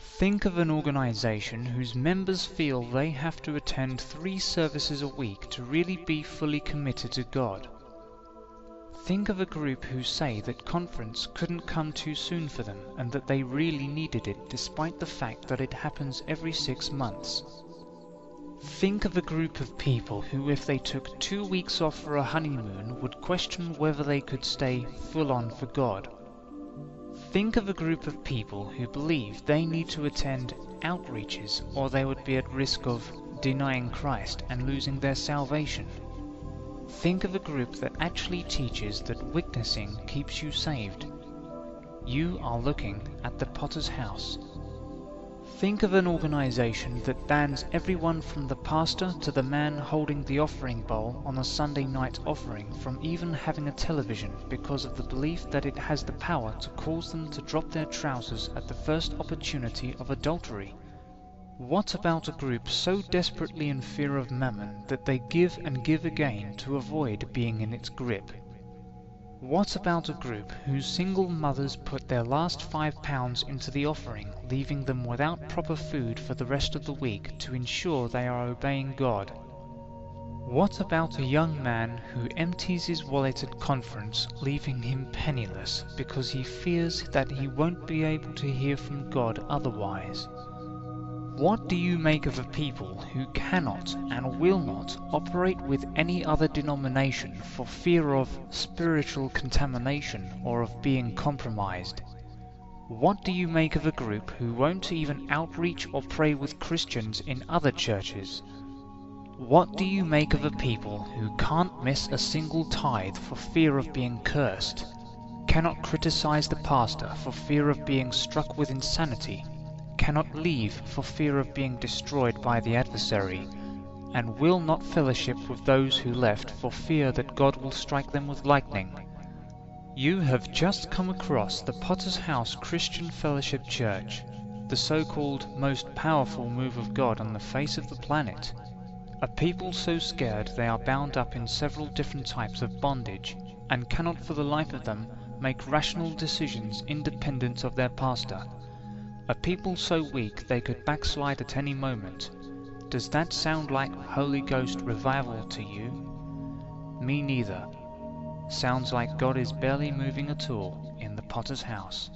Think of an organization whose members feel they have to attend 3 services a week to really be fully committed to God. Think of a group who say that conference couldn't come too soon for them and that they really needed it despite the fact that it happens every 6 months. Think of a group of people who, if they took 2 weeks off for a honeymoon, would question whether they could stay full on for God. Think of a group of people who believe they need to attend outreaches or they would be at risk of denying Christ and losing their salvation. Think of a group that actually teaches that witnessing keeps you saved. You are looking at the Potter's House. Think of an organization that bans everyone from the pastor to the man holding the offering bowl on a Sunday night offering from even having a television because of the belief that it has the power to cause them to drop their trousers at the first opportunity of adultery. What about a group so desperately in fear of mammon that they give and give again to avoid being in its grip? What about a group whose single mothers put their last £5 into the offering, leaving them without proper food for the rest of the week to ensure they are obeying God? What about a young man who empties his wallet at conference, leaving him penniless because he fears that he won't be able to hear from God otherwise? What do you make of a people who cannot and will not operate with any other denomination for fear of spiritual contamination or of being compromised? What do you make of a group who won't even outreach or pray with Christians in other churches? What do you make of a people who can't miss a single tithe for fear of being cursed, cannot criticize the pastor for fear of being struck with insanity, cannot leave for fear of being destroyed by the adversary, and will not fellowship with those who left for fear that God will strike them with lightning? You have just come across the Potter's House Christian Fellowship Church, the so-called most powerful move of God on the face of the planet. A people so scared they are bound up in several different types of bondage, and cannot for the life of them make rational decisions independent of their pastor. A people so weak they could backslide at any moment. Does that sound like Holy Ghost revival to you? Me neither. Sounds like God is barely moving at all in the Potter's House.